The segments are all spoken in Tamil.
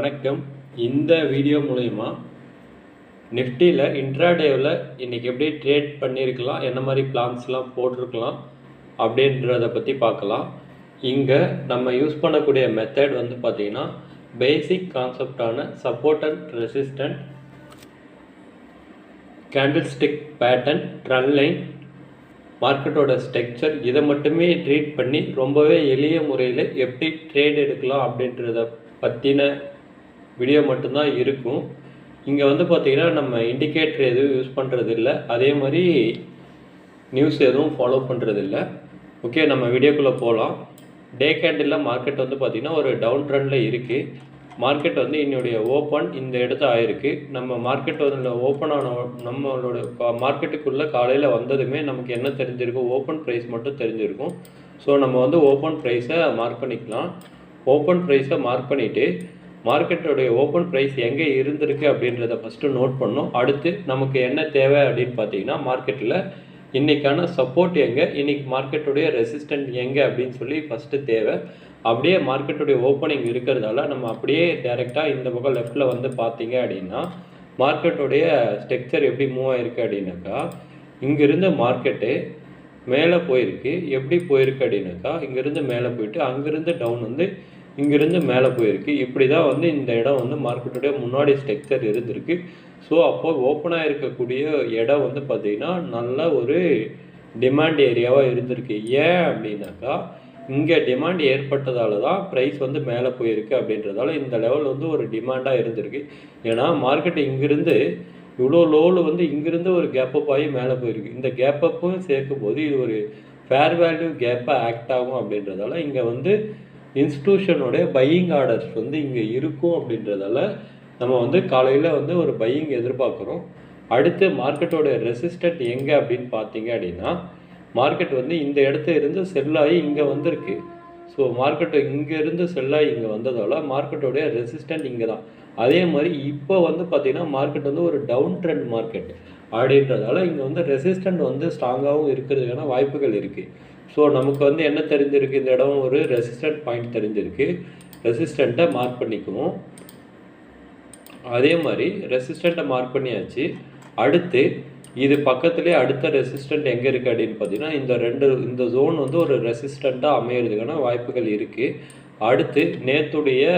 வணக்கம். இந்த வீடியோ மூலயமா நிஃப்டியில் இன்ட்ராடேவில் இன்றைக்கி எப்படி ட்ரேட் பண்ணியிருக்கலாம், என்ன மாதிரி பிளான்ஸ்லாம் போட்டிருக்கலாம் அப்படின்றத பற்றி பார்க்கலாம். இங்கே நம்ம யூஸ் பண்ணக்கூடிய மெத்தட் வந்து பார்த்திங்கன்னா பேசிக் கான்செப்டான support and resistant, candlestick pattern, trend line, மார்க்கெட்டோட ஸ்ட்ரக்சர், இதை மட்டுமே ட்ரீட் பண்ணி ரொம்பவே எளிய முறையில் எப்படி ட்ரேட் எடுக்கலாம் அப்படின்றத பற்றின வீடியோ மட்டும்தான் இருக்கும். இங்கே வந்து பார்த்திங்கன்னா நம்ம இண்டிகேட்டர் எதுவும் யூஸ் பண்ணுறது இல்லை, அதே மாதிரி நியூஸ் எதுவும் ஃபாலோ பண்ணுறது இல்லை. ஓகே, நம்ம வீடியோக்குள்ளே போகலாம். டே கேண்டில் மார்க்கெட் வந்து பார்த்திங்கன்னா ஒரு டவுன் ட்ரெண்டில் இருக்குது. மார்க்கெட் வந்து என்னுடைய ஓப்பன் இந்த இடத்த ஆயிருக்கு. நம்ம மார்க்கெட் வந்து ஓப்பன் ஆன நம்மளோட மார்க்கெட்டுக்குள்ளே காலையில் வந்ததுமே நமக்கு என்ன தெரிஞ்சிருக்கும், ஓப்பன் ப்ரைஸ் மட்டும் தெரிஞ்சிருக்கும். ஸோ நம்ம வந்து ஓப்பன் ப்ரைஸை மார்க் பண்ணிக்கலாம். ஓப்பன் ப்ரைஸை மார்க் பண்ணிவிட்டு மார்க்கெட்டோடைய ஓப்பன் ப்ரைஸ் எங்கே இருந்திருக்கு அப்படின்றத ஃபஸ்ட்டு நோட் பண்ணோம். அடுத்து நமக்கு என்ன தேவை அப்படின்னு பார்த்தீங்கன்னா, மார்க்கெட்டில் இன்றைக்கான சப்போர்ட் எங்கே, இன்றைக்கி மார்க்கெட்டுடைய ரெசிஸ்டன்ட் எங்கே அப்படின்னு சொல்லி ஃபஸ்ட்டு தேவை. அப்படியே மார்க்கெட்டுடைய ஓப்பனிங் இருக்கிறதால நம்ம அப்படியே டைரெக்டாக இந்த பக்கம் லெஃப்டில் வந்து பார்த்தீங்க அப்படின்னா மார்க்கெட்டுடைய ஸ்ட்ரக்சர் எப்படி மூவ் ஆகிருக்கு அப்படின்னாக்கா, இங்கேருந்து மார்க்கெட்டு மேலே போயிருக்கு. எப்படி போயிருக்கு அப்படின்னாக்கா, இங்கேருந்து மேலே போயிட்டு அங்கேருந்து டவுன் வந்து இங்கேருந்து மேலே போயிருக்கு. இப்படி தான் வந்து இந்த இடம் வந்து மார்க்கெட்டுடைய முன்னாடி ஸ்ட்ரக்சர் இருந்திருக்கு. ஸோ அப்போது ஓப்பனாக இருக்கக்கூடிய இடம் வந்து பார்த்திங்கன்னா நல்ல ஒரு டிமாண்ட் ஏரியாவாக இருந்திருக்கு. ஏன் அப்படின்னாக்கா, இங்கே டிமாண்ட் ஏற்பட்டதால தான் ப்ரைஸ் வந்து மேலே போயிருக்கு. அப்படின்றதால இந்த லெவல் வந்து ஒரு டிமாண்டாக இருந்திருக்கு. ஏன்னா மார்க்கெட் இங்கேருந்து இவ்வளோ லோவில் வந்து இங்கேருந்து ஒரு கேப்பப் ஆகி மேலே போயிருக்கு. இந்த கேப்பப்பும் சேர்க்கும் போது இது ஒரு ஃபேர் வேல்யூ கேப்பாக ஆக்ட் ஆகும். அப்படின்றதால இங்கே வந்து இன்ஸ்டியூஷனுடைய பையிங் ஆர்டர்ஸ் வந்து இங்கே இருக்கும். அப்படின்றதால நம்ம வந்து காலையில் வந்து ஒரு பையிங் எதிர்பார்க்குறோம். அடுத்து மார்க்கெட்டோட ரெசிஸ்டன்ட் எங்கே அப்படின்னு பார்த்தீங்க அப்படின்னா, மார்க்கெட் வந்து இந்த இடத்துல இருந்து செல்லாகி இங்கே வந்திருக்கு. ஸோ மார்க்கெட்டு இங்கேருந்து செல்லாகி இங்கே வந்ததால் மார்க்கெட்டோடைய ரெசிஸ்டன்ட் இங்கே தான். அதே மாதிரி இப்போ வந்து பார்த்திங்கன்னா மார்க்கெட் வந்து ஒரு டவுன் ட்ரெண்ட் மார்க்கெட் அப்படின்றதால இங்கே வந்து ரெசிஸ்டன்ட் வந்து ஸ்ட்ராங்காகவும் இருக்கிறதுக்கான வாய்ப்புகள் இருக்குது. ஸோ நமக்கு வந்து என்ன தெரிஞ்சிருக்கு, இந்த இடம் ஒரு ரெசிஸ்டன்ட் பாயிண்ட் தெரிஞ்சிருக்கு. ரெசிஸ்டண்ட்டை மார்க் பண்ணிக்குவோம். அதே மாதிரி ரெசிஸ்டண்ட்டை மார்க் பண்ணியாச்சு. அடுத்து இது பக்கத்துலேயே அடுத்த ரெசிஸ்டன்ட் எங்கே இருக்குது அப்படின்னு பார்த்தீங்கன்னா, இந்த ஜோன் வந்து ஒரு ரெசிஸ்டண்ட்டாக அமையிறதுக்கான வாய்ப்புகள் இருக்குது. அடுத்து நேற்றுடைய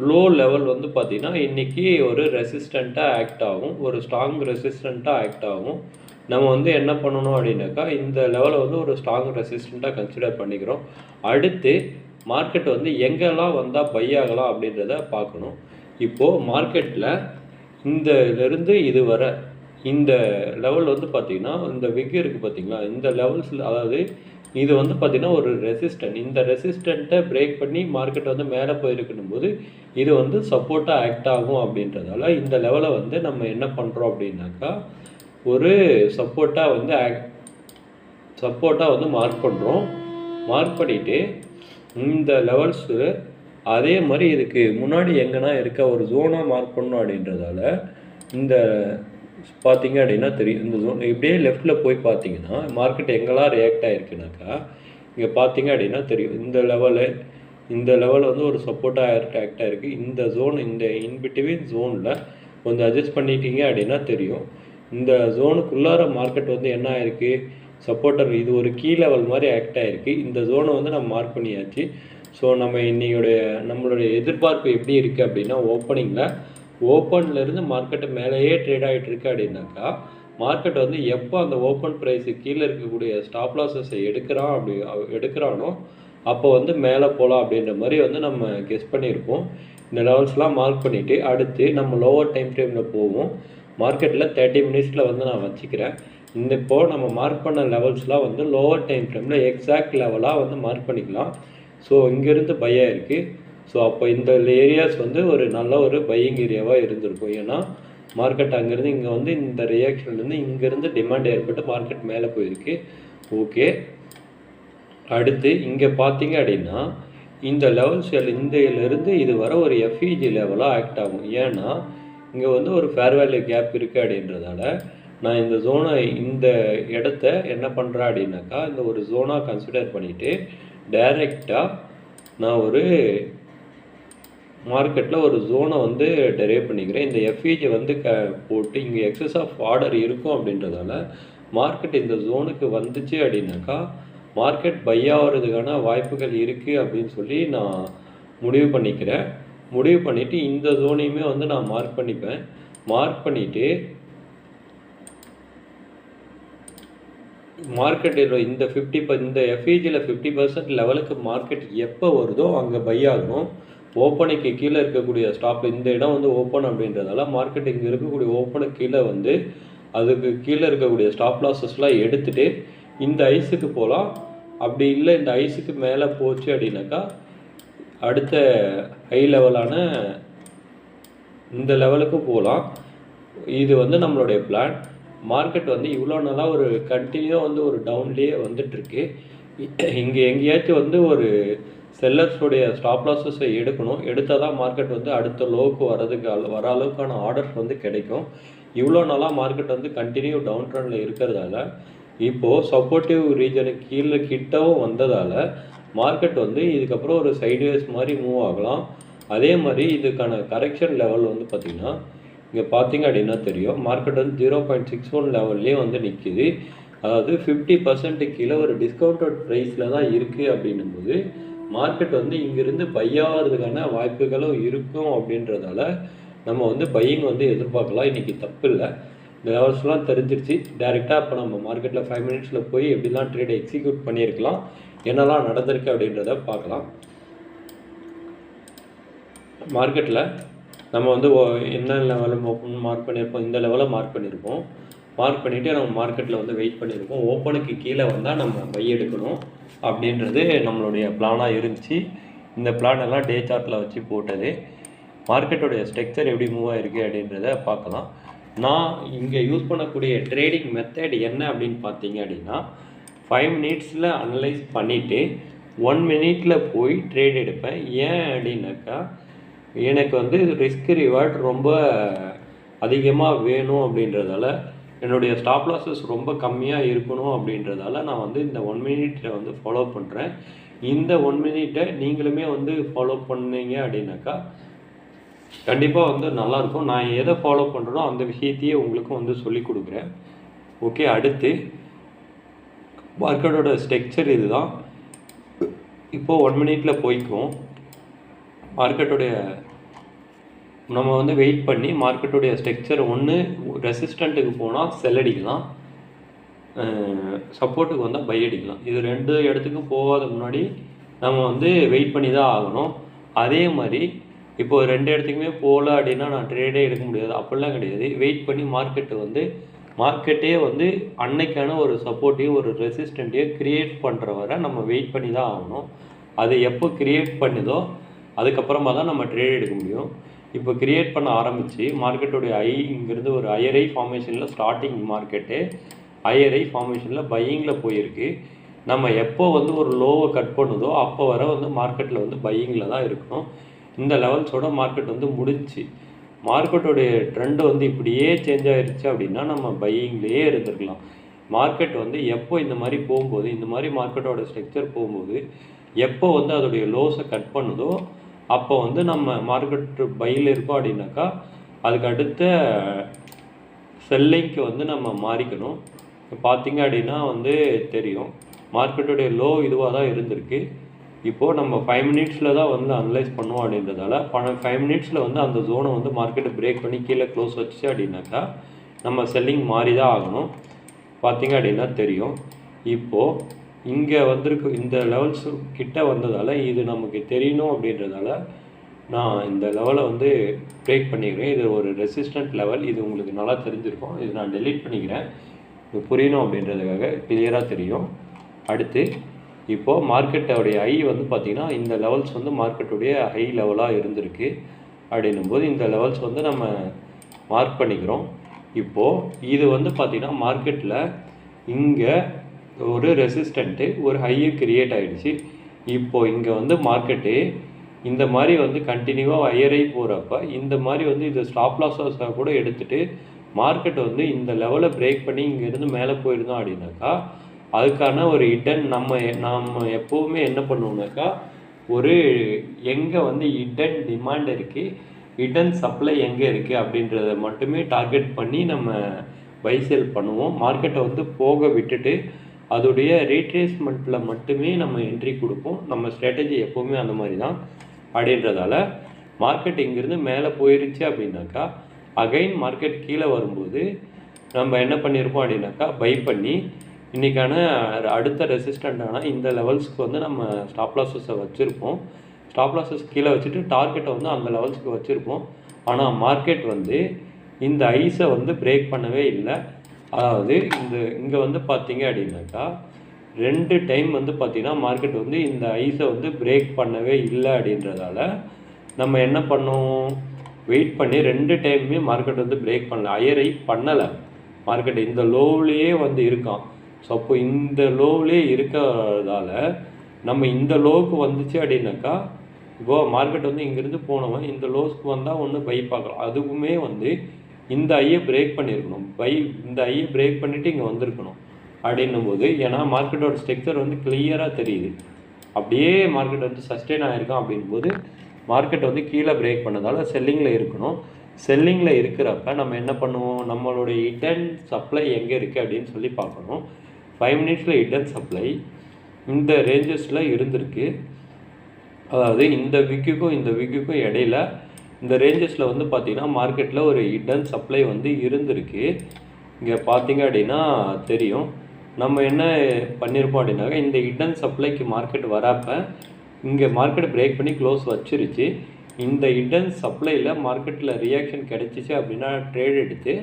லோ லெவல் வந்து பார்த்திங்கன்னா இன்றைக்கி ஒரு ரெசிஸ்டண்ட்டாக ஆக்ட் ஆகும், ஒரு ஸ்ட்ராங் ரெசிஸ்டண்ட்டாக ஆக்ட் ஆகும். நம்ம வந்து என்ன பண்ணணும் அப்படின்னாக்கா, இந்த லெவலை வந்து ஒரு ஸ்ட்ராங் ரெசிஸ்டண்ட்டாக கன்சிடர் பண்ணிக்கிறோம். அடுத்து மார்க்கெட் வந்து எங்கெல்லாம் வந்தால் பை ஆகலாம் அப்படின்றத பார்க்கணும். இப்போது மார்க்கெட்டில் இதிலிருந்து இது வர இந்த லெவல் வந்து பார்த்திங்கன்னா, இந்த விக் இருக்குது பார்த்திங்களா, இந்த லெவல்ஸில், அதாவது இது வந்து பார்த்திங்கன்னா ஒரு ரெசிஸ்டன்ட். இந்த ரெசிஸ்டண்ட்டை பிரேக் பண்ணி மார்க்கெட் வந்து மேலே போயிருக்கணும் போது இது வந்து சப்போர்ட்டாக ஆக்ட் ஆகும். அப்படின்றதால இந்த லெவலை வந்து நம்ம என்ன பண்ணுறோம் அப்படின்னாக்கா, ஒரு சப்போர்ட்டாக வந்து மார்க் பண்ணுறோம். மார்க் பண்ணிவிட்டு இந்த லெவல்ஸு அதே மாதிரி இதுக்கு முன்னாடி எங்கன்னா இருக்க ஒரு ஜோனாக மார்க் பண்ணோம். அப்படின்றதால இந்த பார்த்திங்க அப்படின்னா தெரியும், இந்த ஜோன் இப்படியே லெஃப்டில் போய் பார்த்தீங்கன்னா மார்க்கெட் எங்கெல்லாம் ரியாக்ட் ஆகிருக்குனாக்கா, இங்கே பார்த்தீங்க அப்படின்னா தெரியும், இந்த லெவல் வந்து ஒரு சப்போர்ட்டாக ஆக்ட் ஆகிருக்கு. இந்த ஜோன், இந்த இன்பிட்வீன் ஜோனில் கொஞ்சம் அட்ஜஸ்ட் பண்ணிட்டீங்க அப்படின்னா தெரியும், இந்த ஜோனுக்குள்ளார மார்க்கெட் வந்து என்ன ஆகிருக்கு, சப்போர்ட்டர், இது ஒரு கீ லெவல் மாதிரி ஆக்ட் ஆகிருக்கு. இந்த ஜோனை வந்து நம்ம மார்க் பண்ணியாச்சு. ஸோ நம்ம நம்மளுடைய எதிர்பார்ப்பு எப்படி இருக்குது அப்படின்னா, ஓப்பன்லேருந்து மார்க்கெட்டு மேலேயே ட்ரேட் ஆகிட்டு இருக்கு. அப்படின்னாக்கா மார்க்கெட் வந்து எப்போ அந்த ஓப்பன் ப்ரைஸு கீழே இருக்கக்கூடிய ஸ்டாப் லாஸஸை எடுக்கிறானோ அப்போ வந்து மேலே போகலாம் அப்படின்ற மாதிரி வந்து நம்ம கெஸ் பண்ணியிருப்போம். இந்த லெவல்ஸ்லாம் மார்க் பண்ணிவிட்டு அடுத்து நம்ம லோவர் டைம் ஃப்ரேமில் போவோம். மார்க்கெட்டில் 30 மினிட்ஸில் வந்து நான் வச்சுக்கிறேன். இப்போது நம்ம மார்க் பண்ண லெவல்ஸ்லாம் வந்து லோவர் டைம் ஃப்ரேமில் எக்ஸாக்ட் லெவலாக வந்து மார்க் பண்ணிக்கலாம். ஸோ இங்கேருந்து பை ஆகிருக்கு. ஸோ அப்போ இந்த ஏரியாஸ் வந்து ஒரு நல்ல ஒரு பையிங் ஏரியாவாக இருந்திருக்கும். ஏன்னா மார்க்கெட் அங்கேருந்து இங்கே வந்து இந்த ரியாக்ஷன்லேருந்து இங்கேருந்து டிமாண்ட் ஏற்பட்டு மார்க்கெட் மேலே போயிருக்கு. ஓகே, அடுத்து இங்கே பார்த்தீங்க அப்படின்னா இந்த லெவல்ஸ் இருந்து இது வர ஒரு எஃப்இஜி லெவலாக ஆக்ட் ஆகும். ஏன்னா இங்கே வந்து ஒரு ஃபேர் வேல்யூ கேப் இருக்குது. அப்படின்றதால நான் இந்த இடத்த என்ன பண்ணுறேன் அப்படின்னாக்கா, இந்த ஒரு ஜோனாக கன்சிடர் பண்ணிவிட்டு டைரெக்டாக நான் ஒரு மார்க்கெட்டில் ஒரு ஜோனை வந்து டெரைவ் பண்ணிக்கிறேன். இந்த எஃப்இஜி வந்து போட்டு இங்கே எக்ஸஸ் ஆஃப் ஆர்டர் இருக்கும் அப்படின்றதால மார்க்கெட் இந்த ஜோனுக்கு வந்துச்சு அப்படின்னாக்கா மார்க்கெட் பை ஆகிறதுக்கான வாய்ப்புகள் இருக்குது அப்படின்னு சொல்லி நான் முடிவு பண்ணிக்கிறேன். முடிவு பண்ணிவிட்டு இந்த ஜோனையுமே வந்து நான் மார்க் பண்ணிப்பேன். மார்க் பண்ணிவிட்டு மார்க்கெட்டில் இந்த எஃப்இஜியில் 50% லெவலுக்கு மார்க்கெட் எப்போ வருதோ அங்கே பை ஆகணும். ஓப்பனுக்கு கீழே இருக்கக்கூடிய ஸ்டாப் இந்த இடம் வந்து ஓப்பன் அப்படின்றதால மார்க்கெட் இங்கே இருக்கக்கூடிய ஓப்பனுக்கு கீழே வந்து அதுக்கு கீழே இருக்கக்கூடிய ஸ்டாப் லாஸஸ்லாம் எடுத்துகிட்டு இந்த ஐஸுக்கு போகலாம். அப்படி இல்லை இந்த ஐஸுக்கு மேலே போச்சு அப்படின்னாக்கா அடுத்த ஹை லெவலான இந்த லெவலுக்கும் போகலாம். இது வந்து நம்மளுடைய பிளான். மார்க்கெட் வந்து இவ்வளோ நாளாக ஒரு கண்டினியூவாக வந்து ஒரு டவுன்லேயே வந்துட்டுருக்கு. இங்கே எங்கேயாச்சும் வந்து ஒரு செல்லர்ஸோடைய ஸ்டாப் லாஸஸை எடுத்தால் தான் மார்க்கெட் வந்து அடுத்த லோவுக்கு வர அளவுக்கான ஆர்டர்ஸ் வந்து கிடைக்கும். இவ்வளோ நாளாக மார்க்கெட் வந்து கண்டினியூ டவுன் ட்ரெண்டில் இருக்கிறதால இப்போது சப்போர்ட்டிவ் ரீஜனுக்கு கீழே கிட்டவும் வந்ததால் மார்க்கெட் வந்து இதுக்கப்புறம் ஒரு சைட்வேஸ் மாதிரி மூவ் ஆகலாம். அதே மாதிரி இதுக்கான கரெக்ஷன் லெவல் வந்து பார்த்திங்கன்னா இங்கே பார்த்தீங்க அப்படின்னா தெரியும் மார்க்கெட் வந்து 0.61 லெவல்லே வந்து நிற்கிது. அதாவது 50% கீழே ஒரு டிஸ்கவுண்டட் ப்ரைஸில் தான் இருக்குது அப்படின்னும்போது மார்க்கெட் வந்து இங்கேருந்து பை ஆகிறதுக்கான வாய்ப்புகளும் இருக்கும் அப்படின்றதால நம்ம வந்து பையிங் வந்து எதிர்பார்க்கலாம். இன்றைக்கி தப்பு இல்லை. இந்த லெவல்ஸ்லாம் தெரிஞ்சிருச்சு. டேரெக்டாக இப்போ நம்ம மார்க்கெட்டில் 5 மினிட்ஸில் போய் எப்படிலாம் ட்ரேடை எக்ஸிக்யூட் பண்ணியிருக்கலாம், என்னெல்லாம் நடந்திருக்கு அப்படின்றத பார்க்கலாம். மார்க்கெட்டில் நம்ம வந்து என்ன லெவலில் ஓப்பன் மார்க் பண்ணியிருப்போம், இந்த லெவலில் மார்க் பண்ணியிருப்போம். மார்க் பண்ணிவிட்டு நம்ம மார்க்கெட்டில் வந்து வெயிட் பண்ணியிருக்கோம். ஓப்பனுக்கு கீழே வந்தால் நம்ம பை எடுக்கணும் அப்படின்றது நம்மளுடைய பிளானாக இருந்துச்சு. இந்த பிளான் எல்லாம் டே சார்ட்டில் வச்சு போட்டது. மார்க்கெட்டோடைய ஸ்ட்ரக்சர் எப்படி மூவ் ஆகிருக்கு அப்படின்றத பார்க்கலாம். நான் இங்கே யூஸ் பண்ணக்கூடிய ட்ரேடிங் மெத்தட் என்ன அப்படின்னு பார்த்தீங்க அப்படின்னா 5 மினிட்ஸில் அனலைஸ் பண்ணிவிட்டு 1 மினிட்டில் போய் ட்ரேட் எடுப்பேன். ஏன் அப்படின்னாக்கா எனக்கு வந்து ரிஸ்க் ரிவார்ட் ரொம்ப அதிகமாக வேணும் அப்படின்றதால என்னுடைய ஸ்டாப் லாஸஸ் ரொம்ப கம்மியாக இருக்கணும் அப்படின்றதால நான் வந்து இந்த 1 மினிட்டை வந்து ஃபாலோ பண்ணுறேன். இந்த 1 மினிட்டை நீங்களுமே வந்து ஃபாலோ பண்ணீங்க அப்படின்னாக்கா கண்டிப்பாக வந்து நல்லாயிருக்கும். நான் எதை ஃபாலோ பண்ணுறேனோ அந்த விஷயத்தையே உங்களுக்கும் வந்து சொல்லிக் கொடுக்குறேன். ஓகே, அடுத்து மார்க்கெட்டோட ஸ்ட்ரக்சர் இதுதான். இப்போது 1 மினிட்டில் போய்க்குவோம். மார்க்கெட்டோடைய நம்ம வந்து வெயிட் பண்ணி மார்க்கெட்டுடைய ஸ்ட்ரக்சர் ஒன்று ரெசிஸ்டண்ட்டுக்கு போனால் செல் அடிக்கலாம், சப்போர்ட்டுக்கு வந்தால் பை அடிக்கலாம். இது 2 இடத்துக்கும் போகாத முன்னாடி நம்ம வந்து வெயிட் பண்ணி தான் ஆகணும். அதே மாதிரி இப்போது 2 இடத்துக்குமே போகல அப்படின்னா நான் ட்ரேடே எடுக்க முடியாது, அப்படிலாம் கிடையாது. வெயிட் பண்ணி மார்க்கெட்டே வந்து அன்னைக்கான ஒரு சப்போர்ட்டையும் ஒரு ரெசிஸ்டண்ட்டையும் க்ரியேட் பண்ணுற வரை நம்ம வெயிட் பண்ணி தான் ஆகணும். அது எப்போ க்ரியேட் பண்ணுதோ அதுக்கப்புறமா தான் நம்ம ட்ரேட் எடுக்க முடியும். இப்போ க்ரியேட் பண்ண ஆரம்பித்து மார்க்கெட்டுடைய இங்கேருந்து ஒரு ஐஆர்ஐ ஃபார்மேஷனில் ஸ்டார்டிங் மார்க்கெட்டு ஐஆர்ஐ ஃபார்மேஷனில் பையிங்கில் போயிருக்கு. நம்ம எப்போ வந்து ஒரு லோவை கட் பண்ணுதோ அப்போ வர வந்து மார்க்கெட்டில் வந்து பையிங்கில் தான் இருக்கணும். இந்த லெவல்ஸோட மார்க்கெட் வந்து முடிஞ்சு மார்க்கெட்டோடைய ட்ரெண்டு வந்து இப்படியே சேஞ்ச் ஆகிடுச்சு அப்படின்னா நம்ம பையிங்லேயே இருந்திருக்கலாம். மார்க்கெட் வந்து எப்போ இந்த மாதிரி போகும்போது இந்த மாதிரி மார்க்கெட்டோட ஸ்ட்ரக்சர் போகும்போது எப்போ வந்து அதோடைய லோஸை கட் பண்ணுதோ அப்போ வந்து நம்ம மார்க்கெட்டு பையில் இருக்கோம் அப்படின்னாக்கா அதுக்கு அடுத்த செல்லிங்க்கு வந்து நம்ம மாறிக்கணும். பார்த்திங்க அப்படின்னா வந்து தெரியும் மார்க்கெட்டுடைய லோ இதுவாக தான் இருந்திருக்கு. இப்போது நம்ம 5 மினிட்ஸில் தான் வந்து அனலைஸ் பண்ணுவோம் அப்படின்றதால 5 மினிட்ஸில் வந்து அந்த ஜோனை வந்து மார்க்கெட்டை பிரேக் பண்ணி கீழே க்ளோஸ் வச்சு அப்படின்னாக்கா நம்ம செல்லிங் மாறி தான் ஆகணும். பார்த்திங்க அப்படின்னா தெரியும். இப்போது இங்கே வந்திருக்கு இந்த லெவல்ஸ் கிட்ட வந்ததால் இது நமக்கு தெரியணும் அப்படின்றதால நான் இந்த லெவலை வந்து பிரேக் பண்ணிக்கிறேன். இது ஒரு ரெசிஸ்டன்ட் லெவல், இது உங்களுக்கு நல்லா தெரிஞ்சிருக்கும். இது நான் டெலீட் பண்ணிக்கிறேன், இது புரியணும் அப்படின்றதுக்காக கிளியராக தெரியும். அடுத்து இப்போது மார்க்கெட்டோடைய ஹை வந்து பார்த்திங்கன்னா இந்த லெவல்ஸ் வந்து மார்க்கெட்டுடைய ஹை லெவலாக இருந்திருக்கு அப்படின்னும்போது இந்த லெவல்ஸ் வந்து நம்ம மார்க் பண்ணிக்கிறோம். இப்போது இது வந்து பார்த்திங்கன்னா மார்க்கெட்டில் இங்கே ஒரு ரெசிஸ்டண்ட்டு ஒரு ஹையை கிரியேட் ஆகிடுச்சு. இப்போது இங்கே வந்து மார்க்கெட்டு இந்த மாதிரி வந்து கண்டினியூவாக ஐஆர்ஐ போகிறப்ப இந்த மாதிரி வந்து இது ஸ்டாப் லாஸாக கூட எடுத்துகிட்டு மார்க்கெட் வந்து இந்த லெவலை பிரேக் பண்ணி இங்கேருந்து மேலே போயிருந்தோம் அப்படின்னாக்கா அதுக்கான ஒரு நம்ம எப்போவுமே என்ன பண்ணுவோம்னாக்கா ஒரு எங்கே வந்து ஹிடன் டிமாண்ட் இருக்குது, ஹிடன் சப்ளை எங்கே இருக்குது அப்படின்றத மட்டுமே டார்கெட் பண்ணி நம்ம பை சேல் பண்ணுவோம். மார்க்கெட்டை வந்து போக விட்டுட்டு அதோடைய ரீட்ரேஸ்மெண்ட்டில் மட்டுமே நம்ம என்ட்ரி கொடுப்போம். நம்ம ஸ்ட்ராட்டஜி எப்போவுமே அந்த மாதிரி தான். அப்படின்றதால மார்க்கெட் இங்கேருந்து மேலே போயிருச்சு அப்படின்னாக்கா அகைன் மார்க்கெட் கீழே வரும்போது நம்ம என்ன பண்ணியிருப்போம் அப்படின்னாக்கா பை பண்ணி இன்றைக்கான அடுத்த ரெசிஸ்டண்ட்டான இந்த லெவல்ஸ்க்கு வந்து நம்ம ஸ்டாப் லாஸஸை வச்சுருப்போம். ஸ்டாப் லாஸஸ் கீழே வச்சுட்டு டார்கெட்டை வந்து அந்த லெவல்ஸுக்கு வச்சுருப்போம். ஆனால் மார்க்கெட் வந்து இந்த ஐஸை வந்து பிரேக் பண்ணவே இல்லை. அதாவது இங்கே வந்து பார்த்தீங்க அப்படின்னாக்கா 2 டைம் வந்து பார்த்திங்கன்னா மார்க்கெட் வந்து இந்த ஐஸை வந்து பிரேக் பண்ணவே இல்லை. அப்படின்றதால நம்ம என்ன பண்ணோம், வெயிட் பண்ணி 2 டைமுமே மார்க்கெட் வந்து பிரேக் பண்ணல, ஹையர் ஹை பண்ணலை. மார்க்கெட் இந்த லோவிலேயே வந்து இருக்கான். ஸோ அப்போ இந்த லோவிலே இருக்கிறதால நம்ம இந்த லோவுக்கு வந்துச்சு அப்படின்னாக்கா இப்போது மார்க்கெட் வந்து இங்கேருந்து போனவன் இந்த லோஸ்க்கு வந்தால் ஒன்று பை பார்க்கலாம். அதுவுமே வந்து இந்த ஐயை பிரேக் பண்ணியிருக்கணும். இந்த ஐயை பிரேக் பண்ணிவிட்டு இங்கே வந்திருக்கணும். அப்படின்னும் போது ஏன்னா மார்க்கெட்டோட ஸ்ட்ரக்சர் வந்து கிளியராக தெரியுது. அப்படியே மார்க்கெட் வந்து சஸ்டெயின் ஆகிருக்கான் அப்படின்னும் போது மார்க்கெட் வந்து கீழே பிரேக் பண்ணதால் செல்லிங்கில் இருக்கணும். செல்லிங்கில் இருக்கிறப்ப நம்ம என்ன பண்ணுவோம், நம்மளுடைய ஹிடன் சப்ளை எங்கே இருக்குது அப்படின்னு சொல்லி பார்க்கணும். 5 மினிட்ஸில் ஹிடன் சப்ளை இந்த ரேஞ்சஸில் இருந்திருக்கு. அதாவது இந்த விக்குக்கும் இடையில இந்த ரேஞ்சஸில் வந்து பார்த்திங்கன்னா மார்க்கெட்டில் ஒரு ஹிடன் சப்ளை வந்து இருந்திருக்கு. இங்கே பார்த்தீங்க அப்படின்னா தெரியும். நம்ம என்ன பண்ணியிருப்போம் அப்படின்னாக்கா இந்த ஹிடன் சப்ளைக்கு மார்க்கெட் வரப்போ இங்கே மார்க்கெட் பிரேக் பண்ணி க்ளோஸ் வச்சிருச்சு. இந்த ஹிடன் சப்ளையில் மார்க்கெட்டில் ரியாக்ஷன் கிடைச்சிச்சு அப்படின்னா ட்ரேட் எடுத்து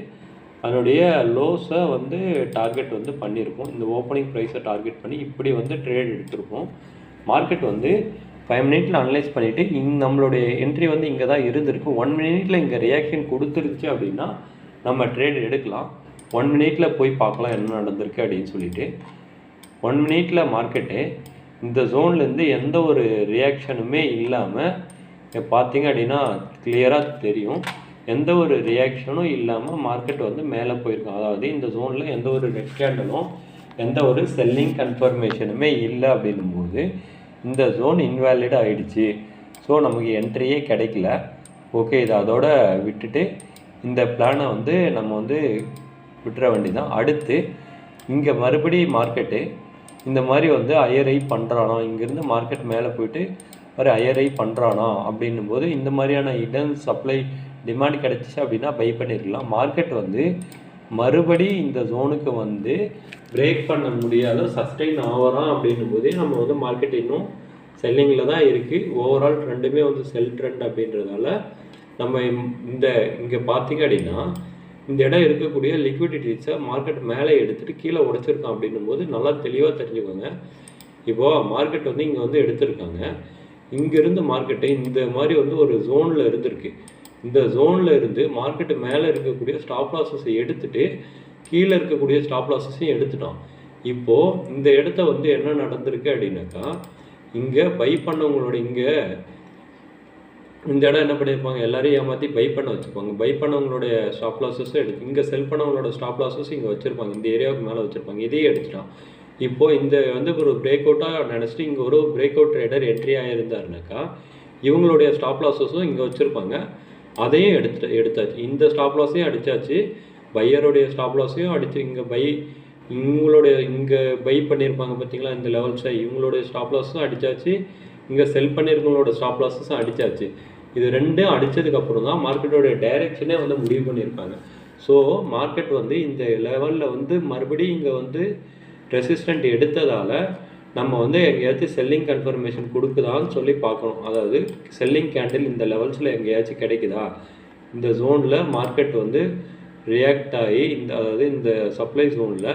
அதனுடைய லோஸை வந்து டார்கெட் வந்து பண்ணியிருப்போம். இந்த ஓப்பனிங் ப்ரைஸை டார்கெட் பண்ணி இப்படி வந்து ட்ரேட் எடுத்திருப்போம். மார்க்கெட் வந்து 5 மினிட்ல அனலைஸ் பண்ணிவிட்டு நம்மளுடைய என்ட்ரி வந்து இங்கே தான் இருந்திருக்கு. 1 மினிட்ல இங்கே ரியாக்ஷன் கொடுத்துருச்சு அப்படின்னா நம்ம ட்ரேட் எடுக்கலாம். 1 மினிட்ல போய் பார்க்கலாம் என்ன நடந்திருக்கு அப்படின்னு சொல்லிட்டு. 1 மினிட்ல மார்க்கெட்டு இந்த ஜோன்லேருந்து எந்த ஒரு ரியாக்ஷனுமே இல்லாமல் பார்த்தீங்க அப்படின்னா கிளியராக தெரியும். எந்த ஒரு ரியாக்ஷனும் இல்லாமல் மார்க்கெட் வந்து மேலே போயிருக்கும். அதாவது இந்த ஜோனில் எந்த ஒரு ரெட் கேண்டலும் எந்த ஒரு செல்லிங் கன்ஃபர்மேஷனுமே இல்லை அப்படின்னும்போது இந்த ஜோன் இன்வேலிட் ஆகிடுச்சு. ஸோ நமக்கு என்ட்ரியே கிடைக்கல. ஓகே, இதை அதோட விட்டுட்டு இந்த பிளானை வந்து நம்ம வந்து விட்டுற வேண்டியதான். அடுத்து இங்கே மறுபடியும் மார்க்கெட்டு இந்த மாதிரி வந்து ஹையர் ஹை பண்ணுறானா, இங்கேருந்து மார்க்கெட் மேலே போயிட்டு மாதிரி ஹையர் ஹை பண்ணுறானா அப்படின்னும் போது இந்த மாதிரியான ஹிடன் சப்ளை டிமாண்ட் கிடச்சிச்சு அப்படின்னா பை பண்ணிடலாம். மார்க்கெட் வந்து மறுபடி இந்த ஜோனுக்கு வந்து பிரேக் பண்ண முடியாத சஸ்டெயின் ஆகிறான் அப்படின்னும் போதே நம்ம வந்து மார்க்கெட் இன்னும் செல்லிங்கில் தான் இருக்குது. ஓவரால் ட்ரெண்டுமே வந்து செல் ட்ரெண்ட் அப்படின்றதால நம்ம இங்கே பார்த்தீங்க அப்படின்னா இந்த இடம் இருக்கக்கூடிய லிக்விடிட்டிஸை மார்க்கெட் மேலே எடுத்துகிட்டு கீழே உடைச்சிருக்கான் அப்படின்னும் போது நல்லா தெளிவாக தெரிஞ்சுக்கோங்க. இப்போது மார்க்கெட் வந்து இங்கே வந்து எடுத்திருக்காங்க. இங்கேருந்து மார்க்கெட்டு இந்த மாதிரி வந்து ஒரு ஜோனில் இருந்திருக்கு. இந்த ஜோனில் இருந்து மார்க்கெட்டு மேலே இருக்கக்கூடிய ஸ்டாப் லாஸஸை எடுத்துகிட்டு கீழே இருக்கக்கூடிய ஸ்டாப் லாஸஸையும் எடுத்துட்டோம். இப்போது இந்த இடத்த வந்து என்ன நடந்திருக்கு அப்படின்னாக்கா இங்கே பை பண்ணவங்களோட இந்த இடம் என்ன பண்ணியிருப்பாங்க, எல்லாரையும் ஏமாற்றி பை பண்ண வச்சுருப்பாங்க. பை பண்ணவங்களுடைய ஸ்டாப் லாஸஸும் எடுத்து இங்கே செல் பண்ணவங்களோட ஸ்டாப் லாஸஸும் இங்கே வச்சுருப்பாங்க. இந்த ஏரியாவுக்கு மேலே வச்சுருப்பாங்க. இதையே எடுத்துட்டான். இப்போது இந்த வந்து ஒரு பிரேக் அவுட்டாக நினச்சிட்டு இங்கே ஒரு பிரேக் அவுட் ட்ரேடர் என்ட்ரி ஆகியிருந்தாருனாக்கா இவங்களுடைய ஸ்டாப் லாஸஸும் இங்கே வச்சுருப்பாங்க. அதையும் எடுத்தாச்சு. இந்த ஸ்டாப் லாஸையும் அடித்தாச்சு, பையருடைய ஸ்டாப் லாஸையும் அடித்து இங்கே பை பண்ணியிருப்பாங்க பார்த்தீங்களா இந்த லெவல்ஸை, இவங்களுடைய ஸ்டாப் லாஸும் அடித்தாச்சு, இங்கே செல் பண்ணியிருக்கவங்களோட ஸ்டாப் லாஸஸும் அடித்தாச்சு. இது ரெண்டும் அடித்ததுக்கப்புறம் தான் மார்க்கெட்டோடைய டைரெக்ஷனே வந்து முடிவு பண்ணியிருப்பாங்க. ஸோ மார்க்கெட் வந்து இந்த லெவலில் வந்து மறுபடியும் இங்கே வந்து ரெசிஸ்டண்ட் எடுத்ததால் நம்ம வந்து எங்கேயாச்சும் செல்லிங் கன்ஃபர்மேஷன் கொடுக்குதான்னு சொல்லி பார்க்கணும். அதாவது செல்லிங் கேண்டில் இந்த லெவல்ஸில் எங்கேயாச்சும் கிடைக்குதா, இந்த ஜோனில் மார்க்கெட் வந்து ரியாக்ட் ஆகி அதாவது இந்த சப்ளை ஜோனில்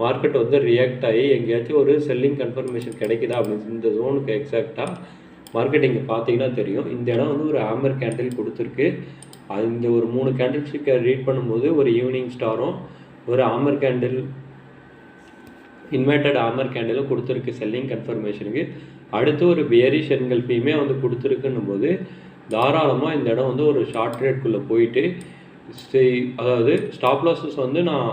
மார்க்கெட் வந்து ரியாக்ட் ஆகி எங்கேயாச்சும் ஒரு செல்லிங் கன்ஃபர்மேஷன் கிடைக்குதா அப்படின்னு இந்த ஜோனுக்கு எக்ஸாக்டாக மார்க்கெட் இங்கே பார்த்தீங்கன்னா தெரியும். இந்த இடம் வந்து ஒரு ஆமர் கேண்டில் கொடுத்துருக்கு. இந்த ஒரு 3 கேண்டில்ஸ்டிக்கை ரீட் பண்ணும்போது ஒரு ஈவினிங் ஸ்டாரும் ஒரு ஆமர் கேண்டில் இன்வெர்டட் ஆமர் கேண்டிலும் கொடுத்துருக்கு செல்லிங் கன்ஃபர்மேஷனுக்கு. அடுத்து ஒரு பியரிஷ் என்கல்பியுமே வந்து கொடுத்துருக்குன்னும் போது தாராளமாக இந்த இடம் வந்து ஒரு ஷார்ட் ட்ரேட்குள்ளே போயிட்டு அதாவது ஸ்டாப் லாஸஸ் வந்து நான்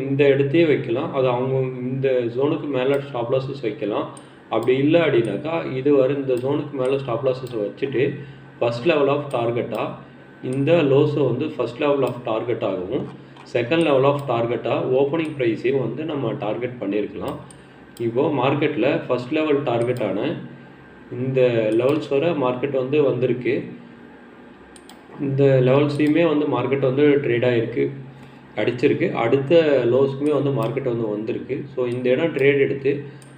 இந்த இடத்தையே வைக்கலாம். அது அவங்க இந்த ஜோனுக்கு மேலே ஸ்டாப் லாஸஸ் வைக்கலாம். அப்படி இல்லை அப்படின்னாக்கா இது வர இந்த ஜோனுக்கு மேலே ஸ்டாப் லாஸஸை வச்சுட்டு ஃபஸ்ட் லெவல் ஆஃப் டார்கெட்டாக இந்த லோஸை வந்து ஃபஸ்ட் லெவல் ஆஃப் டார்கெட்டாகவும் செகண்ட் லெவல் ஆஃப் டார்கெட்டாக ஓப்பனிங் ப்ரைஸையும் வந்து நம்ம டார்கெட் பண்ணியிருக்கலாம். இப்போது மார்க்கெட்டில் ஃபஸ்ட் லெவல் டார்கெட்டான இந்த லெவல்ஸ் வர மார்க்கெட் வந்து வந்திருக்கு. இந்த லெவல்ஸையுமே வந்து மார்க்கெட் வந்து ட்ரேட் ஆகிருக்கு, அடிச்சிருக்கு. அடுத்த லோஸ்க்குமே வந்து மார்க்கெட் வந்து வந்திருக்கு. ஸோ இந்த இடம் ட்ரேட் எடுத்து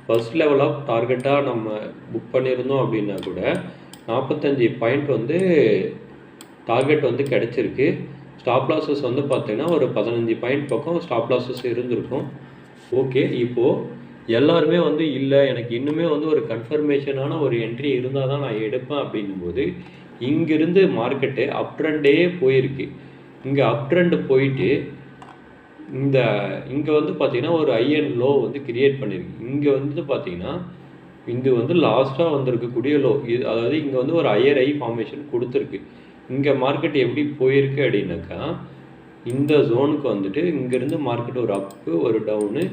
ஃபஸ்ட் லெவல் ஆஃப் டார்கெட்டாக நம்ம புக் பண்ணியிருந்தோம் அப்படின்னா கூட 45 பாயிண்ட் வந்து டார்கெட் வந்து கிடச்சிருக்கு. ஸ்டாப் லாஸஸ் வந்து பார்த்தீங்கன்னா ஒரு 15 பாயிண்ட் பக்கம் ஸ்டாப் லாஸஸ் இருந்திருக்கும். ஓகே, இப்போது எல்லாருமே வந்து இல்லை எனக்கு இன்னுமே வந்து ஒரு கன்ஃபர்மேஷனான ஒரு என்ட்ரி இருந்தால் தான் நான் எடுப்பேன் அப்படிங்கும்போது இங்கிருந்து மார்க்கெட்டு அப் ட்ரெண்டே போயிருக்கு. இங்கே அப் ட்ரெண்டு போயிட்டு இங்கே வந்து பார்த்திங்கன்னா ஒரு ஹை அண்ட் லோ வந்து கிரியேட் பண்ணியிருக்கு. இங்கே வந்து பார்த்திங்கன்னா இது வந்து லாஸ்ட்டாக வந்திருக்கக்கூடிய லோ இது, அதாவது இங்கே வந்து ஒரு ஹையர் ஹை ஃபார்மேஷன் கொடுத்துருக்கு. இங்கே மார்க்கெட் எப்படி போயிருக்கு அப்படின்னாக்கா இந்த ஜோனுக்கு வந்துட்டு இங்கேருந்து மார்க்கெட் ஒரு அப்பு ஒரு டவுனு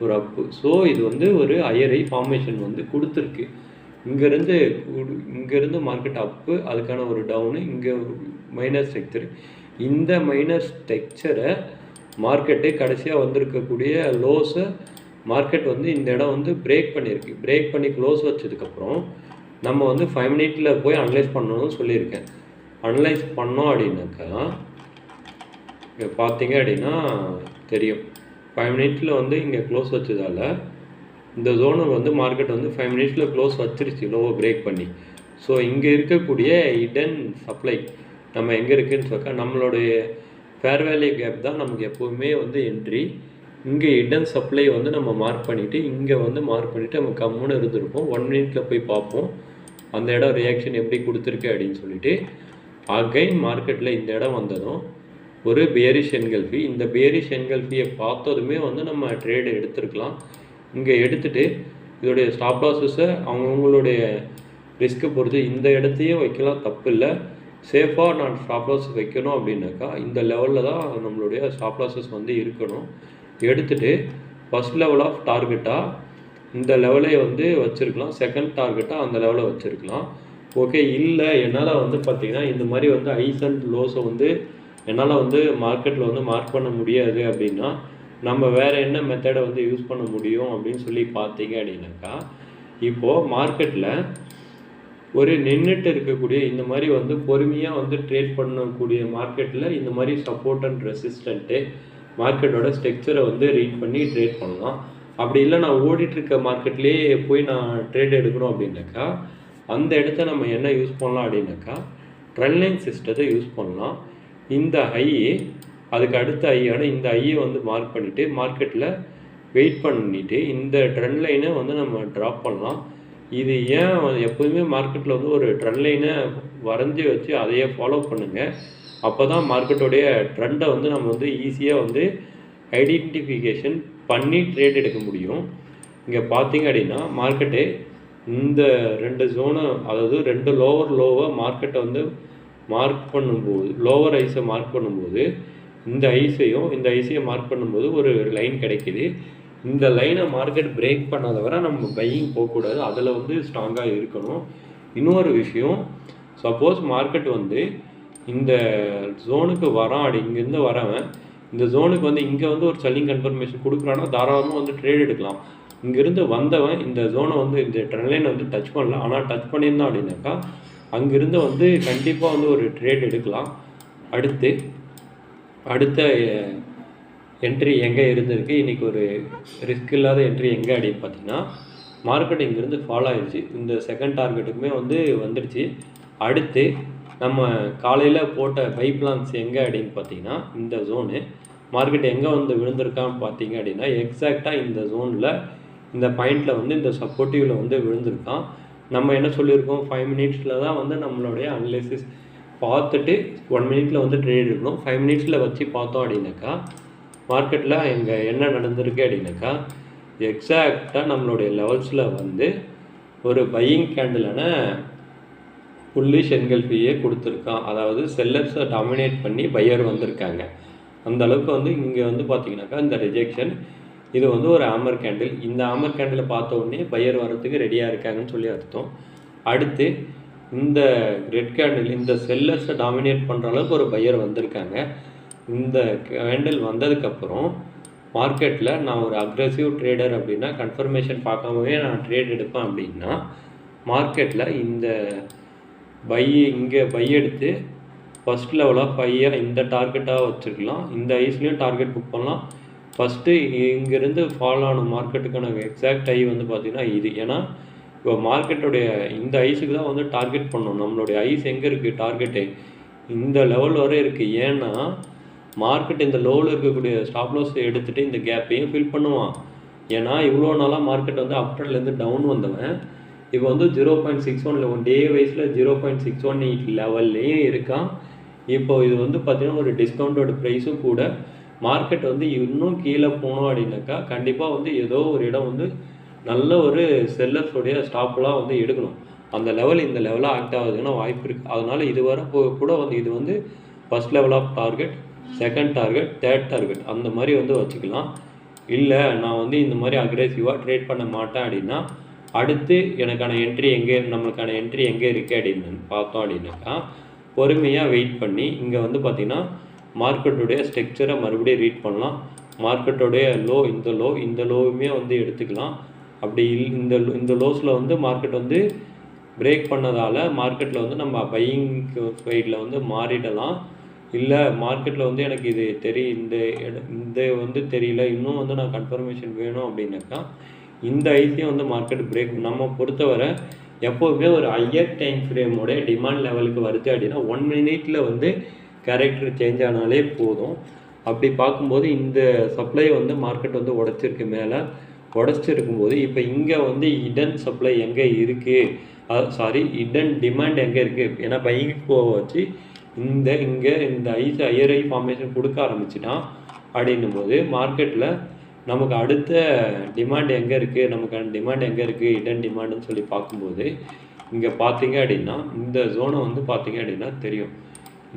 ஒரு அப்பு. ஸோ இது வந்து ஒரு ஹையர் ஹை ஃபார்மேஷன் வந்து கொடுத்துருக்கு. இங்கேருந்து மார்க்கெட் அப்பு, அதுக்கான ஒரு டவுனு, இங்கே மைனர் ஸ்ட்ரக்சர். இந்த மைனர் ஸ்ட்ரக்சரை மார்க்கெட்டு கடைசியாக வந்திருக்கக்கூடிய லோஸை மார்க்கெட் வந்து இந்த இடம் வந்து பிரேக் பண்ணியிருக்கு. பிரேக் பண்ணி க்ளோஸ் வச்சதுக்கப்புறம் நம்ம வந்து 5 மினிட்டில் போய் அனலைஸ் பண்ணணும்னு சொல்லியிருக்கேன். அனலைஸ் பண்ணோம் அப்படின்னாக்கா இங்கே பார்த்தீங்க அப்படின்னா தெரியும் 5 மினிட்ஸில் வந்து இங்கே க்ளோஸ் வச்சதால் இந்த ஜோனை வந்து மார்க்கெட் வந்து 5 மினிட்ஸில் க்ளோஸ் வச்சிருச்சு லோவை பிரேக் பண்ணி. ஸோ இங்கே இருக்கக்கூடிய ஹிடன் சப்ளை நம்ம எங்கே இருக்குதுன்னு சொல்லிட்டா நம்மளுடைய ஃபேர் வேல்யூ கேப் தான் நமக்கு எப்போவுமே வந்து என்ட்ரி. இங்கே ஹிடன் சப்ளை வந்து நம்ம மார்க் பண்ணிவிட்டு இங்கே வந்து மார்க் பண்ணிவிட்டு நம்ம கம்முன்னு இருந்திருப்போம். 1 மினிட்டில் போய் பார்ப்போம் அந்த இடம் ரியாக்ஷன் எப்படி கொடுத்துருக்கு அப்படின்னு சொல்லிட்டு. அகைன் மார்க்கெட்டில் இந்த இடம் வந்ததும் ஒரு பேரிஷ் என்கல்ஃபி. இந்த பேரிஷ் என்கல்ஃபியை பார்த்ததுமே வந்து நம்ம ட்ரேடு எடுத்துருக்கலாம். இங்கே எடுத்துகிட்டு இதோடைய ஸ்டாப் லாஸஸை அவங்கவுங்களுடைய ரிஸ்க்கை பொறுத்து இந்த இடத்தையும் வைக்கலாம், தப்பு இல்லை. சேஃபாக நான் ஸ்டாப் லாஸ் வைக்கணும் அப்படின்னாக்கா இந்த லெவலில் தான் நம்மளுடைய ஸ்டாப் லாஸஸ் வந்து இருக்கணும். எடுத்துகிட்டு ஃபஸ்ட் லெவல் ஆஃப் டார்கெட்டாக இந்த லெவலை வந்து வச்சுருக்கலாம், செகண்ட் டார்கெட்டாக அந்த லெவலை வச்சுருக்கலாம். ஓகே, இல்லை என்னால் வந்து பார்த்திங்கன்னா இந்த மாதிரி வந்து ஹைஸ் அண்ட் லோஸை வந்து என்னால் வந்து மார்க்கெட்டில் வந்து மார்க் பண்ண முடியாது அப்படின்னா நம்ம வேறு என்ன மெத்தடை வந்து யூஸ் பண்ண முடியும் அப்படின்னு சொல்லி பார்த்தீங்க அப்படின்னாக்கா இப்போது மார்க்கெட்டில் ஒரு நின்றுட்டு இருக்கக்கூடிய இந்த மாதிரி வந்து பொறுமையாக வந்து ட்ரேட் பண்ணக்கூடிய மார்க்கெட்டில் இந்த மாதிரி சப்போர்ட் அண்ட் ரெசிஸ்டண்ட்டு மார்க்கெட்டோட ஸ்ட்ரக்சரை வந்து ரீட் பண்ணி ட்ரேட் பண்ணலாம். அப்படி இல்லை நான் ஓடிட்டுருக்க மார்க்கெட்லேயே போய் நான் ட்ரேட் எடுக்கணும் அப்படின்னாக்கா அந்த இடத்த நம்ம என்ன யூஸ் பண்ணலாம் அப்படின்னாக்கா ட்ரெண்ட் லைன் சிஸ்டத்தை யூஸ் பண்ணலாம். இந்த ஹையை அதுக்கு அடுத்த ஐயான இந்த ஐயை வந்து மார்க் பண்ணிவிட்டு மார்க்கெட்டில் வெயிட் பண்ணிவிட்டு இந்த ட்ரெண்ட் லைனை வந்து நம்ம ட்ராப் பண்ணலாம். இது ஏன் எப்போதுமே மார்க்கெட்டில் வந்து ஒரு ட்ரெண்ட் லைனை வரைஞ்சி வச்சு அதையே ஃபாலோ பண்ணுங்கள். அப்போ தான் மார்க்கெட்டோடைய ட்ரெண்டை வந்து நம்ம வந்து ஈஸியாக வந்து ஐடென்டிஃபிகேஷன் பண்ணி ட்ரேட் எடுக்க முடியும். இங்கே பார்த்தீங்க அப்படின்னா மார்க்கெட்டு இந்த 2 ஜோனை, அதாவது 2 லோவர் லோவை மார்க்கெட்டை வந்து மார்க் பண்ணும்போது, லோவர் ஐஸை மார்க் பண்ணும்போது இந்த ஐஸையும் மார்க் பண்ணும்போது ஒரு லைன் கிடைக்கிது. இந்த லைனை மார்க்கெட் பிரேக் பண்ணாத வரை நம்ம பையிங் போகக்கூடாது, அதில் வந்து ஸ்ட்ராங்காக இருக்கணும். இன்னொரு விஷயம், சப்போஸ் மார்க்கெட் வந்து இந்த ஜோனுக்கு வரான், அப்படி இங்கேருந்து வரவன் இந்த ஜோனுக்கு வந்து இங்கே வந்து ஒரு செல்லிங் கன்ஃபர்மேஷன் கொடுக்குறான்னா தாராளமாக வந்து ட்ரேட் எடுக்கலாம். இங்கேருந்து வந்தவன் இந்த ஜோனை வந்து இந்த ட்ரெண்ட் லைனை வந்து டச் பண்ணல, ஆனால் டச் பண்ணியிருந்தான் அப்படின்னாக்கா அங்கேருந்து வந்து கண்டிப்பாக வந்து ஒரு ட்ரேட் எடுக்கலாம். அடுத்த என்ட்ரி எங்கே இருந்திருக்கு, இன்றைக்கி ஒரு ரிஸ்க் இல்லாத என்ட்ரி எங்கே அப்படின்னு பார்த்தீங்கன்னா மார்க்கெட் இங்கேருந்து ஃபாலோ ஆகிடுச்சு. இந்த செகண்ட் டார்கெட்டுக்குமே வந்து வந்துடுச்சு. அடுத்து நம்ம காலையில் போட்ட பை பிளான்ஸ் எங்கே அப்படின்னு பார்த்தீங்கன்னா இந்த ஜோனு. மார்க்கெட் எங்கே வந்து விழுந்திருக்கான்னு பார்த்தீங்க அப்படின்னா எக்ஸாக்டாக இந்த ஜோனில் இந்த பாயிண்டில் வந்து இந்த சப்போர்ட்டிவில் வந்து விழுந்திருக்கான். நம்ம என்ன சொல்லியிருக்கோம், 5 மினிட்ஸில் தான் வந்து நம்மளுடைய அனலைசிஸ் பார்த்துட்டு 1 மினிட்டில் வந்து ட்ரேட் இருக்கணும். 5 மினிட்ஸில் வச்சு பார்த்தோம் அப்படின்னாக்கா மார்க்கெட்டில் இங்கே என்ன நடந்திருக்கு அப்படின்னாக்கா எக்ஸாக்டாக நம்மளுடைய லெவல்ஸில் வந்து ஒரு பையிங் கேண்டிலான புல்லிஷ் என்கல்ஃபியை கொடுத்துருக்கான். அதாவது செல்லர்ஸை டாமினேட் பண்ணி பையர் வந்திருக்காங்க. அந்த அளவுக்கு வந்து இங்கே வந்து பார்த்திங்கனாக்கா இந்த ரிஜெக்ஷன் இது வந்து ஒரு ஆமர் கேண்டில். இந்த ஆமர் கேண்டிலை பார்த்த உடனே பையர் வரத்துக்கு ரெடியாக இருக்காங்கன்னு சொல்லி அர்த்தம். அடுத்து இந்த ரெட் கேண்டில் இந்த செல்லர்ஸை டாமினேட் பண்ணுற அளவுக்கு ஒரு பையர் வந்திருக்காங்க. இந்த கேண்டில் வந்ததுக்கப்புறம் மார்க்கெட்டில் நான் ஒரு அக்ரெசிவ் ட்ரேடர் அப்படின்னா கன்ஃபர்மேஷன் பார்க்காமவே நான் ட்ரேட் எடுப்பேன் அப்படின்னா மார்க்கெட்டில் இந்த இங்கே பை எடுத்து ஃபஸ்ட் லெவலாக பையாக இந்த டார்கெட்டாக வச்சுருக்கலாம். இந்த ஐஸ்லேயும் டார்கெட் புக் பண்ணலாம். ஃபஸ்ட்டு இங்கேருந்து ஃபாலோ ஆன மார்க்கெட்டுக்கான எக்ஸாக்ட் ஐ வந்து பார்த்திங்கன்னா இது. ஏன்னா இப்போ மார்க்கெட்டுடைய இந்த ஐஸுக்கு தான் வந்து டார்கெட் பண்ணணும். நம்மளுடைய ஐஸ் எங்கே இருக்குது டார்கெட்டு இந்த லெவல் வரை இருக்குது. ஏன்னா மார்க்கெட் இந்த லோவில் இருக்கக்கூடிய ஸ்டாப் லாஸ் எடுத்துகிட்டு இந்த கேப்பையும் ஃபில் பண்ணுவான். ஏன்னா இவ்வளோ நாளாக மார்க்கெட் வந்து அப்டர்லேருந்து டவுன் வந்தவன் இப்போ வந்து 0.61 டே வைஸில் 0.618 லெவல்லையும் இருக்கான். இப்போ இது வந்து பார்த்திங்கன்னா ஒரு டிஸ்கவுண்டோட ப்ரைஸும் கூட. மார்க்கெட் வந்து இன்னும் கீழே போனோம் அப்படின்னாக்கா கண்டிப்பாக வந்து ஏதோ ஒரு இடம் வந்து நல்ல ஒரு செல்லர்ஸோடைய ஸ்டாப்லாம் வந்து எடுக்கணும். அந்த லெவல் இந்த லெவலாக ஆக்ட் ஆகுதுன்னா வாய்ப்பு இருக்குது. அதனால் இது வர கூட வந்து இது வந்து first level of target, second target, third target அந்த மாதிரி வந்து வச்சுக்கலாம். இல்லை நான் வந்து இந்த மாதிரி அக்ரெசிவாக ட்ரேட் பண்ண மாட்டேன் அப்படின்னா அடுத்து நம்மளுக்கான என்ட்ரி எங்கே இருக்குது அப்படின்னு பார்த்தோம் அப்படின்னாக்கா பொறுமையாக வெயிட் பண்ணி இங்கே வந்து பார்த்திங்கன்னா மார்க்கெட்டுடைய ஸ்ட்ரக்சரை மறுபடியும் ரீட் பண்ணலாம். மார்க்கெட்டோடைய இந்த லோவுமே வந்து எடுத்துக்கலாம். அப்படி இந்த லோஸில் வந்து மார்க்கெட் வந்து பிரேக் பண்ணதால் மார்க்கெட்டில் வந்து நம்ம பையிங் சைடில் வந்து மாறிடலாம். இல்லை மார்க்கெட்டில் வந்து எனக்கு இது இந்த வந்து தெரியல, இன்னும் வந்து நான் கன்ஃபர்மேஷன் வேணும் அப்படின்னாக்கா இந்த ஐசியும் வந்து மார்க்கெட் பிரேக் நம்ம பொறுத்தவரை எப்போவுமே ஒரு ஹையர் டைம் ஃப்ரேமோட டிமாண்ட் லெவலுக்கு வருது அப்படின்னா 1 மினிட்ல வந்து கேரக்டர் சேஞ்ச் ஆனாலே போதும். அப்படி பார்க்கும்போது இந்த சப்ளை வந்து மார்க்கெட் வந்து உடச்சிருக்கும்போது இப்போ இங்கே வந்து இடன் சப்ளை எங்கே இருக்குது, இடன் டிமாண்ட் எங்கே இருக்குது. ஏன்னா பைக்கு போக வச்சு இங்கே இந்த ஹையர் ஐ ஃபார்மேஷன் கொடுக்க ஆரம்பிச்சுட்டான் அப்படின்னும் போது மார்க்கெட்டில் நமக்கு அடுத்த டிமாண்ட் எங்கே இருக்குது, இடன் டிமாண்டுன்னு சொல்லி பார்க்கும்போது இங்கே பார்த்தீங்க அப்படின்னா இந்த ஜோனை வந்து பார்த்தீங்க அப்படின்னா தெரியும்.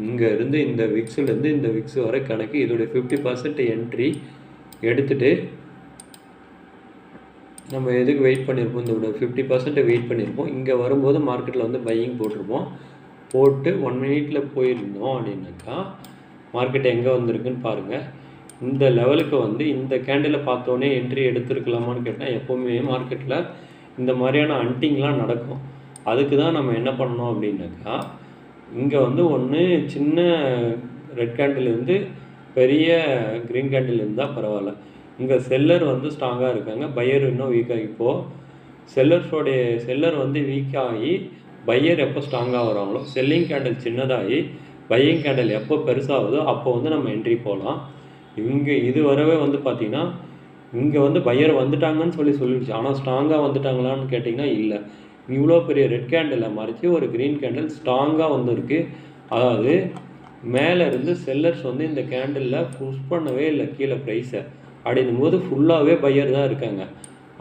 இங்கே இருந்து இந்த விக்ஸ்லேருந்து இந்த விக்ஸ் வரை கணக்கு இதோடைய 50% என்ட்ரி எடுத்துகிட்டு நம்ம எதுக்கு வெயிட் பண்ணியிருப்போம், இதோட 50% வெயிட் பண்ணியிருப்போம். இங்கே வரும்போது மார்க்கெட்டில் வந்து பையிங் போட்டு 1 மினிட்ல போயிருந்தோம் அப்படின்னாக்கா மார்க்கெட் எங்கே வந்திருக்குன்னு பாருங்கள். இந்த லெவலுக்கு வந்து இந்த கேண்டிலை பார்த்தோன்னே என்ட்ரி எடுத்துருக்கலாமான்னு கேட்டால் எப்போவுமே மார்க்கெட்டில் இந்த மாதிரியான ஹண்டிங்லாம் நடக்கும். அதுக்கு தான் நம்ம என்ன பண்ணணும் அப்படின்னாக்கா இங்கே வந்து ஒன்று சின்ன ரெட் கேண்டில் இருந்து பெரிய க்ரீன் கேண்டில் இருந்தால் பரவாயில்ல. இங்கே செல்லர் வந்து ஸ்ட்ராங்காக இருக்காங்க, பையர் இன்னும் வீக்காகி. இப்போது செல்லர் வந்து வீக்காகி பையர் எப்போ ஸ்ட்ராங்காக வராங்களோ செல்லிங் கேண்டில் சின்னதாகி பையிங் கேண்டில் எப்போ பெருசாகுதோ அப்போ வந்து நம்ம என்ட்ரி போகலாம். இது வரவே வந்து பார்த்திங்கன்னா இங்கே வந்து பையர் வந்துட்டாங்கன்னு சொல்லிடுச்சு. ஆனால் ஸ்ட்ராங்காக வந்துட்டாங்களான்னு கேட்டிங்கன்னா இல்லை. இவ்வளோ பெரிய ரெட் கேண்டிலை மறைச்சி ஒரு க்ரீன் கேண்டில் ஸ்ட்ராங்காக வந்துருக்கு. அதாவது மேலே இருந்து செல்லர்ஸ் வந்து இந்த கேண்டிலில் புஷ் பண்ணவே இல்லை கீழே ப்ரைஸை. அப்படின்னும் போது ஃபுல்லாகவே பையர் தான் இருக்காங்க.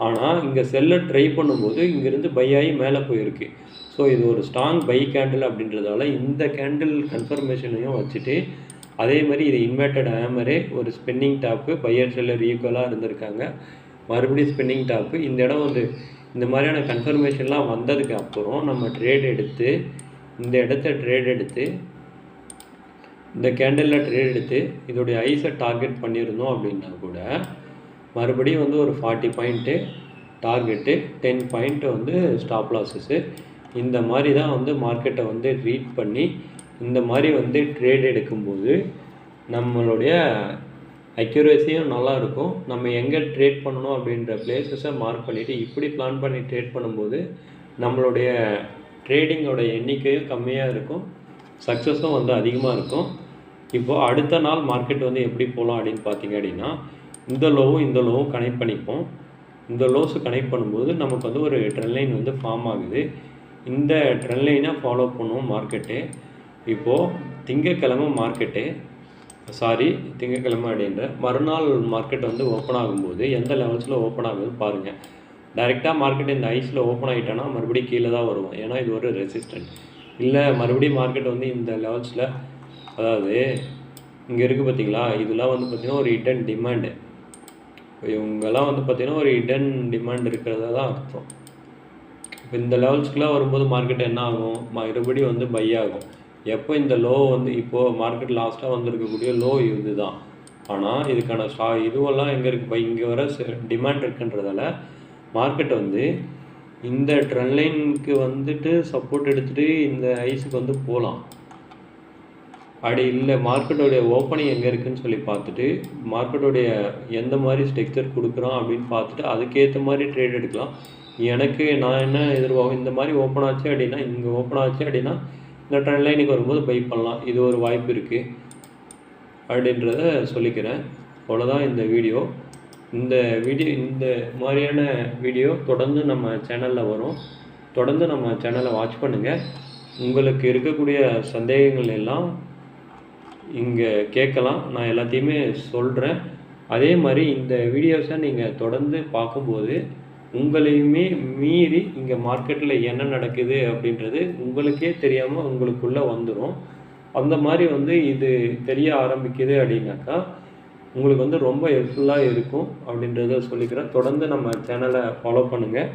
ஆனால் இங்கே செல்லர் ட்ரை பண்ணும்போது இங்கேருந்து பை ஆகி மேலே போயிருக்கு. ஸோ இது ஒரு ஸ்ட்ராங் பை கேண்டில் அப்படின்றதால இந்த கேண்டில் கன்ஃபர்மேஷனையும் வச்சுட்டு அதே மாதிரி இது இன்வெர்டட் ஹேமரே ஒரு ஸ்பின்னிங் டாப்பு பையர் செல்லர் ஈக்குவலாக இருந்திருக்காங்க. மறுபடியும் ஸ்பின்னிங் டாப்பு. இந்த இடம் வந்து இந்த மாதிரியான கன்ஃபர்மேஷன்லாம் வந்ததுக்கு அப்புறம் நம்ம இந்த இடத்த ட்ரேட் எடுத்து இந்த கேண்டிலில் ட்ரேட் எடுத்து இதோடைய ஐஸை டார்கெட் பண்ணியிருந்தோம் அப்படின்னா கூட மறுபடியும் வந்து ஒரு 40 பாயிண்ட்டு டார்கெட்டு, 10 பாயிண்ட்டு வந்து ஸ்டாப் லாஸஸ்ஸு. இந்த மாதிரி தான் வந்து மார்க்கெட்டை வந்து ரீட் பண்ணி இந்த மாதிரி வந்து ட்ரேட் எடுக்கும்போது நம்மளுடைய அக்யூரேசியும் நல்லாயிருக்கும். நம்ம எங்கே ட்ரேட் பண்ணணும் அப்படின்ற பிளேஸஸை மார்க் பண்ணிவிட்டு இப்படி பிளான் பண்ணி ட்ரேட் பண்ணும்போது நம்மளுடைய ட்ரேடிங்கோட எண்ணிக்கையும் கம்மியாக இருக்கும், சக்ஸஸும் வந்து அதிகமாக இருக்கும். இப்போது அடுத்த நாள் மார்க்கெட் வந்து எப்படி போகலாம் அப்படின்னு பார்த்தீங்க அப்படின்னா இந்த லோவும் கனெக்ட் பண்ணிப்போம். இந்த லோஸு கனெக்ட் பண்ணும்போது நமக்கு வந்து ஒரு ட்ரெண்ட் லைன் வந்து ஃபார்ம் ஆகுது. இந்த ட்ரெண்ட் லைனை ஃபாலோ பண்ணுவோம் மார்க்கெட்டு. இப்போது திங்கக்கிழமை அப்படின்ற மறுநாள் மார்க்கெட் வந்து ஓப்பன் ஆகும்போது எந்த லெவல்ஸில் ஓப்பன் ஆகுதுன்னு பாருங்கள். டைரெக்டாக மார்க்கெட் இந்த ஐஸில் ஓப்பன் ஆகிட்டோன்னா மறுபடியும் கீழே தான் வருவோம். ஏன்னா இது ஒரு ரெசிஸ்டன்ட். இல்லை மறுபடியும் மார்க்கெட் வந்து இந்த லெவல்ஸில், அதாவது இங்கே இருக்குது பார்த்தீங்களா, இதெல்லாம் வந்து பார்த்திங்கன்னா ஒரு ஹிடன் டிமாண்டு. இவங்கெல்லாம் வந்து பார்த்திங்கன்னா ஒரு ஹிடன் டிமாண்ட் இருக்கிறதா தான் அர்த்தம். இப்போ இந்த லெவல்ஸ்க்குலாம் வரும்போது மார்க்கெட் என்ன ஆகும், மறுபடியும் வந்து பை ஆகும். எப்போ இந்த லோ வந்து இப்போது மார்க்கெட் லாஸ்ட்டாக வந்திருக்கக்கூடிய லோ இது தான். ஆனால் இதுக்கான இதுவெல்லாம் எங்கே இருக்குது, இங்கே வர டிமாண்ட் இருக்குன்றதால மார்க்கெட் வந்து இந்த ட்ரெண்ட் லைனுக்கு வந்துட்டு சப்போர்ட் எடுத்துகிட்டு இந்த ஐஸுக்கு வந்து போகலாம். அப்படி இல்லை, மார்க்கெட்டோடைய ஓப்பனிங் எங்கே இருக்குதுன்னு சொல்லி பார்த்துட்டு மார்க்கெட்டோடைய எந்த மாதிரி ஸ்ட்ரக்சர் கொடுக்குறோம் அப்படின்னு பார்த்துட்டு அதுக்கேற்ற மாதிரி ட்ரேட் எடுக்கலாம். எனக்கு நான் என்ன எதிர்பார்க்கும், இந்த மாதிரி ஓப்பன் ஆச்சு அப்படின்னா, இங்கே ஓப்பன் ஆச்சு அப்படின்னா இந்த ட்ரெண்ட் லைனுக்கு வரும்போது பை பண்ணலாம், இது ஒரு வாய்ப்பு இருக்குது அப்படின்றத சொல்லிக்கிறேன். அவ்வளோதான் இந்த வீடியோ. இந்த மாதிரியான வீடியோ தொடர்ந்து நம்ம சேனலில் வரும். தொடர்ந்து நம்ம சேனலை வாட்ச் பண்ணுங்கள். உங்களுக்கு இருக்கக்கூடிய சந்தேகங்கள் எல்லாம் இங்கே கேட்கலாம், நான் எல்லாத்தையுமே சொல்கிறேன். அதே மாதிரி இந்த வீடியோஸை நீங்கள் தொடர்ந்து பார்க்கும்போது உங்களையுமே மீறி இங்கே மார்க்கெட்டில் என்ன நடக்குது அப்படின்றது உங்களுக்கே தெரியாமல் உங்களுக்குள்ளே வந்துடும். அந்த மாதிரி வந்து இது தெரிய ஆரம்பிக்குது அப்படின்னாக்கா உங்களுக்கு வந்து ரொம்ப ஹெல்ப்ஃபுல்லாக இருக்கும் அப்படின்றத சொல்லிக்கிறேன். தொடர்ந்து நம்ம சேனலை ஃபாலோ பண்ணுங்கள்.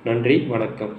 நன்றி, வணக்கம்.